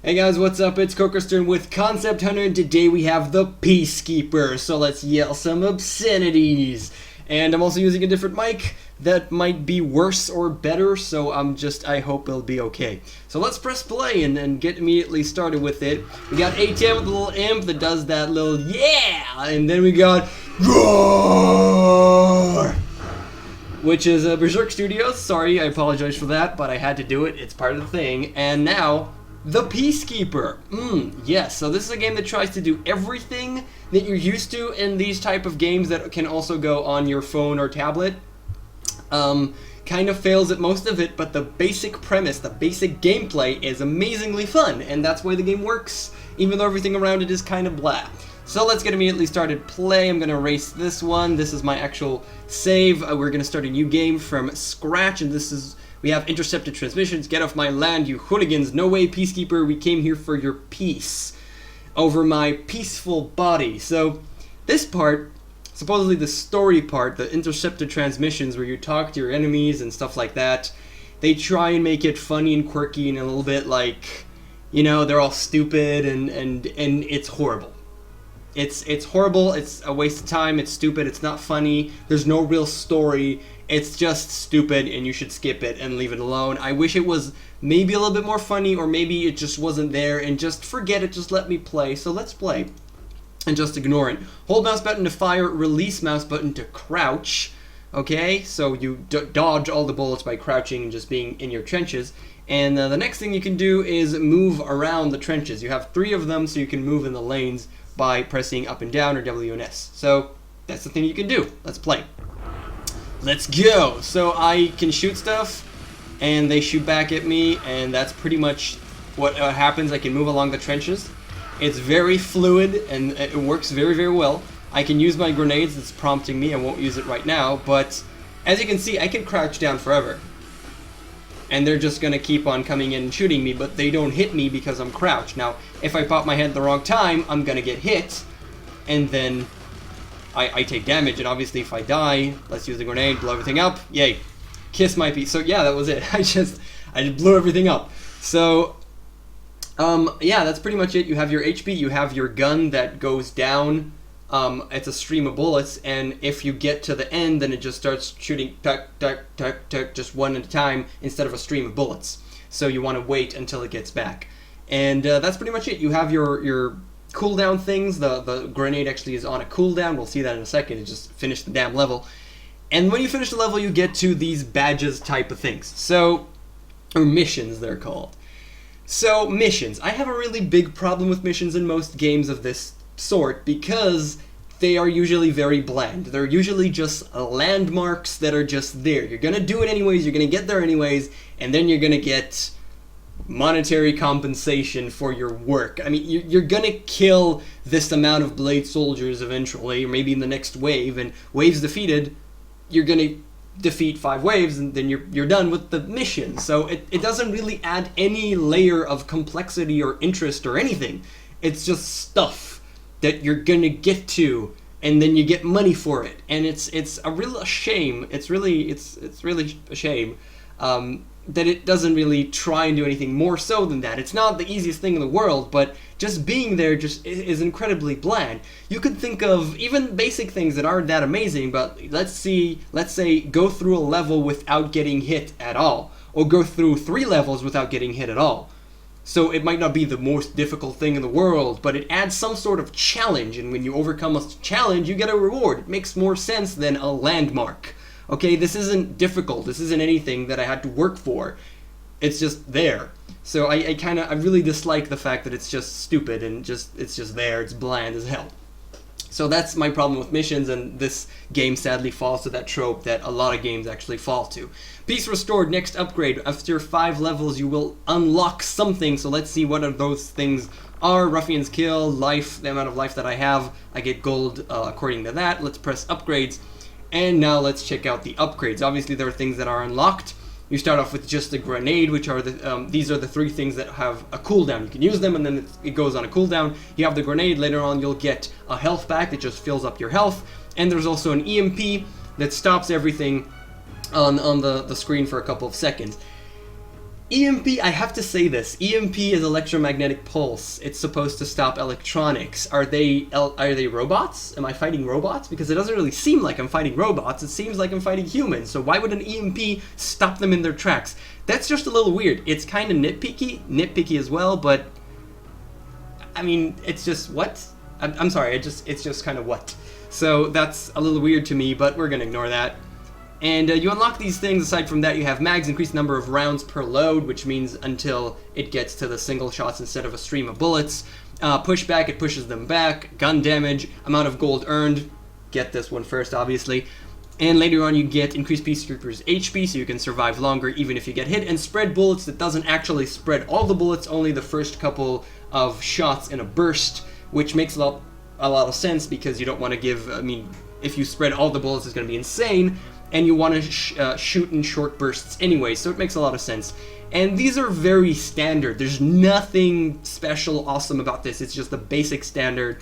Hey guys, what's up? It's KOKOStern with Concept Hunter, and today we have the Peacekeeper, so let's yell some obscenities. And I'm also using a different mic that might be worse or better, so I hope it'll be okay. So let's press play and get immediately started with it. We got A10 with a little imp that does that little yeah, and then we got roar, which is Berserk Studios. Sorry, I apologize for that, but I had to do it. It's part of the thing. And now, the Peacekeeper. Yes, so this is a game that tries to do everything that you're used to in these type of games that can also go on your phone or tablet. Kind of fails at most of it, but the basic premise, the basic gameplay is amazingly fun, and that's why the game works, even though everything around it is kind of blah. So let's get immediately started play. I'm going to erase this one. This is my actual save. We're going to start a new game from scratch, and we have intercepted transmissions. Get off my land, you hooligans. No way, Peacekeeper. We came here for your peace over my peaceful body. So this part, supposedly the story part, the intercepted transmissions where you talk to your enemies and stuff like that, they try and make it funny and quirky and a little bit like, you know, they're all stupid and it's horrible. It's horrible, it's a waste of time, it's stupid, it's not funny, there's no real story, it's just stupid and you should skip it and leave it alone. I wish it was maybe a little bit more funny, or maybe it just wasn't there and just forget it, just let me play. So let's play and just ignore it. Hold mouse button to fire, release mouse button to crouch. Okay, so you dodge all the bullets by crouching and just being in your trenches. And the next thing you can do is move around the trenches. You have 3 of them, so you can move in the lanes by pressing up and down or W and S. So that's the thing you can do. Let's play. Let's go. So I can shoot stuff and they shoot back at me, and that's pretty much what happens. I can move along the trenches. It's very fluid and it works very, very well. I can use my grenades. It's prompting me. I won't use it right now, but as you can see, I can crouch down forever. And they're just going to keep on coming in and shooting me, but they don't hit me because I'm crouched. Now, if I pop my head at the wrong time, I'm going to get hit, and then I take damage. And obviously, if I die, let's use the grenade, blow everything up. Yay. Kiss my piece. So, yeah, that was it. I just blew everything up. So, yeah, that's pretty much it. You have your HP, you have your gun that goes down. It's a stream of bullets, and if you get to the end, then it just starts shooting tuck, tuck, tuck, tuck, just one at a time instead of a stream of bullets. So you want to wait until it gets back. And that's pretty much it. You have your cooldown things. The grenade actually is on a cooldown. We'll see that in a second. It just finished the damn level. And when you finish the level, you get to these badges type of things. So, or missions they're called. So, missions. I have a really big problem with missions in most games of this sort because they are usually very bland. They're usually just landmarks that are just there. You're gonna do it anyways, you're gonna get there anyways, and then you're gonna get monetary compensation for your work. I mean, you're gonna kill this amount of blade soldiers eventually, or maybe in the next wave, and waves defeated, you're gonna defeat 5 waves, and then you're done with the mission. So it doesn't really add any layer of complexity or interest or anything. It's just stuff that you're gonna get to, and then you get money for it, and it's a real shame. It's really a shame that it doesn't really try and do anything more so than that. It's not the easiest thing in the world, but just being there just is incredibly bland. You could think of even basic things that aren't that amazing, but let's say go through a level without getting hit at all, or go through 3 levels without getting hit at all. So it might not be the most difficult thing in the world, but it adds some sort of challenge, and when you overcome a challenge, you get a reward. It makes more sense than a landmark. Okay, this isn't difficult. This isn't anything that I had to work for. It's just there. So I really dislike the fact that it's just stupid and it's just there. It's bland as hell. So that's my problem with missions, and this game sadly falls to that trope that a lot of games actually fall to. Peace restored, next upgrade. After 5 levels you will unlock something, so let's see what of those things are. Ruffian's kill, life, the amount of life that I have, I get gold according to that. Let's press upgrades, and now let's check out the upgrades. Obviously there are things that are unlocked. You start off with just a grenade, which are these are the 3 things that have a cooldown. You can use them and then it goes on a cooldown. You have the grenade, later on you'll get a health pack that just fills up your health. And there's also an EMP that stops everything on the screen for a couple of seconds. EMP, I have to say this. EMP is electromagnetic pulse. It's supposed to stop electronics. Are they robots? Am I fighting robots? Because it doesn't really seem like I'm fighting robots. It seems like I'm fighting humans. So why would an EMP stop them in their tracks? That's just a little weird. It's kind of nitpicky as well, but I mean, it's just what? I'm sorry, it's just kind of what? So that's a little weird to me, but we're gonna ignore that. And you unlock these things. Aside from that, you have mags, increased number of rounds per load, which means until it gets to the single shots instead of a stream of bullets. Pushback, it pushes them back. Gun damage, amount of gold earned. Get this one first, obviously. And later on, you get increased Peacekeeper's HP, so you can survive longer even if you get hit. And spread bullets, that doesn't actually spread all the bullets, only the first couple of shots in a burst, which makes a lot of sense because you don't want to give, I mean, if you spread all the bullets, it's going to be insane. And you want to shoot in short bursts anyway, so it makes a lot of sense. And these are very standard. There's nothing special, awesome about this. It's just the basic standard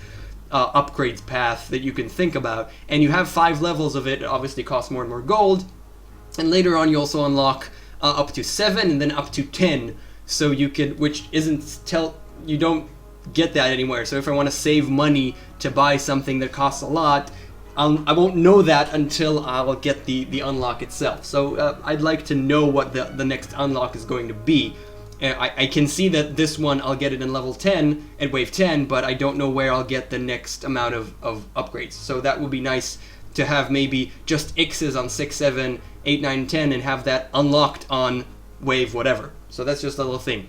upgrades path that you can think about. And you have 5 levels of it. It obviously costs more and more gold. And later on, you also unlock up to 7 and then up to 10. So you could, which isn't you don't get that anywhere. So if I want to save money to buy something that costs a lot, I won't know that until I'll get the unlock itself. So I'd like to know what the next unlock is going to be. I can see that this one I'll get it in level 10 at wave 10, but I don't know where I'll get the next amount of upgrades. So that would be nice to have maybe just X's on 6, 7, 8, 9, 10 and have that unlocked on wave whatever. So that's just a little thing.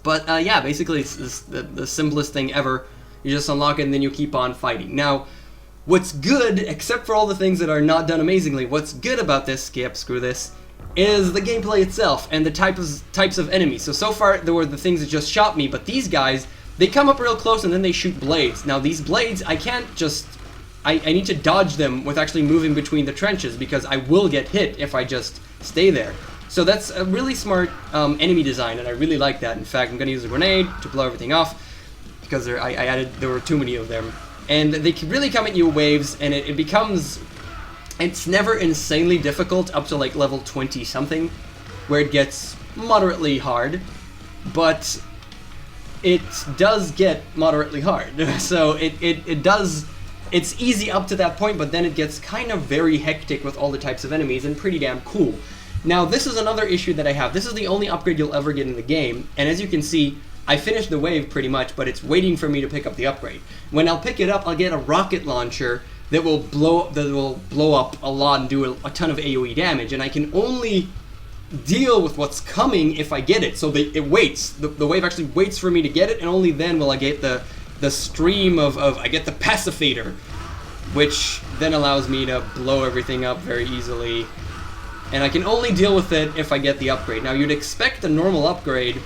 But yeah, basically it's the simplest thing ever. You just unlock it and then you keep on fighting. Now, what's good, except for all the things that are not done amazingly, what's good about this, screw this, is the gameplay itself and the types of enemies. So far, there were the things that just shot me, but these guys, they come up real close and then they shoot blades. Now, these blades, I can't just... I need to dodge them with actually moving between the trenches because I will get hit if I just stay there. So that's a really smart enemy design, and I really like that. In fact, I'm going to use a grenade to blow everything off because there were too many of them. And they can really come at you waves, and it becomes... It's never insanely difficult up to like level 20 something, where it gets moderately hard, but it does get moderately hard. So it does... It's easy up to that point, but then it gets kind of very hectic with all the types of enemies, and pretty damn cool. Now, this is another issue that I have. This is the only upgrade you'll ever get in the game, and as you can see, I finished the wave pretty much, but it's waiting for me to pick up the upgrade. When I'll pick it up, I'll get a rocket launcher that will blow up a lot and do a ton of AoE damage, and I can only deal with what's coming if I get it. So it waits. The wave actually waits for me to get it, and only then will I get the stream of I get the pacifier, which then allows me to blow everything up very easily. And I can only deal with it if I get the upgrade. Now, you'd expect a normal upgrade.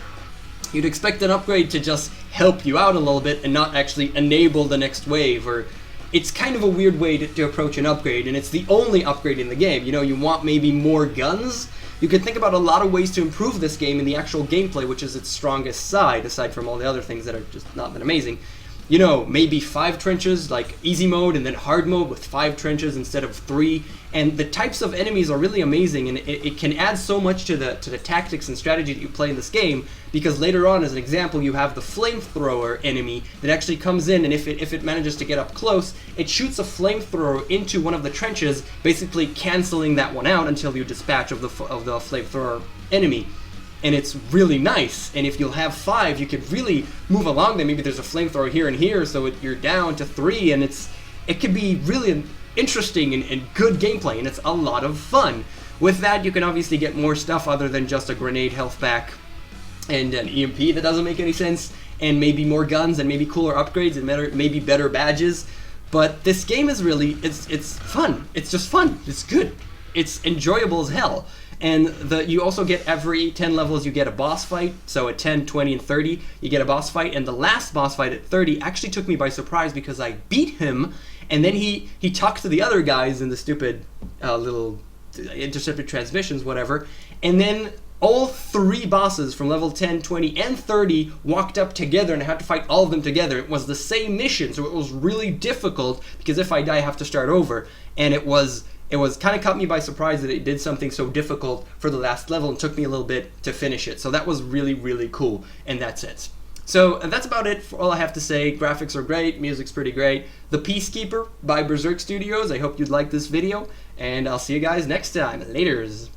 You'd expect an upgrade to just help you out a little bit and not actually enable the next wave. Or it's kind of a weird way to approach an upgrade, and it's the only upgrade in the game. You know, you want maybe more guns. You can think about a lot of ways to improve this game in the actual gameplay, which is its strongest side, aside from all the other things that are just not that amazing. You know, maybe 5 trenches, like easy mode, and then hard mode with 5 trenches instead of 3. And the types of enemies are really amazing, and it can add so much to the tactics and strategy that you play in this game, because later on, as an example, you have the flamethrower enemy that actually comes in, and if it manages to get up close, it shoots a flamethrower into one of the trenches, basically canceling that one out until you dispatch of the flamethrower enemy. And it's really nice, and if you'll have 5, you could really move along them. Maybe there's a flamethrower here and here, so you're down to 3, and it could be really interesting and good gameplay, and it's a lot of fun. With that, you can obviously get more stuff other than just a grenade health pack and an EMP that doesn't make any sense, and maybe more guns, and maybe cooler upgrades, and maybe better badges. But this game is really, it's fun. It's just fun. It's good. It's enjoyable as hell. And you also get every 10 levels you get a boss fight. So at 10, 20, and 30 you get a boss fight. And the last boss fight at 30 actually took me by surprise because I beat him, and then he talked to the other guys in the stupid little intercepted transmissions, whatever. And then all 3 bosses from level 10, 20, and 30 walked up together, and I had to fight all of them together. It was the same mission, so it was really difficult because if I die I have to start over. And it was it was kind of caught me by surprise that it did something so difficult for the last level and took me a little bit to finish it. So that was really, really cool in that sense. So that's about it for all I have to say. Graphics are great, music's pretty great. The Peacekeeper by Berserk Studios. I hope you'd like this video, and I'll see you guys next time. Laters.